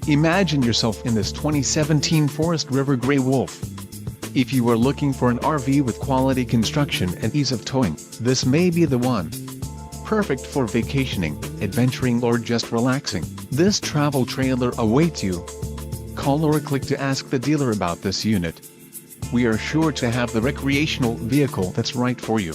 Imagine yourself in this 2017 Forest River Grey Wolf. If you are looking for an RV with quality construction and ease of towing, this may be the one. Perfect for vacationing, adventuring or just relaxing, this travel trailer awaits you. Call or click to ask the dealer about this unit. We are sure to have the recreational vehicle that's right for you.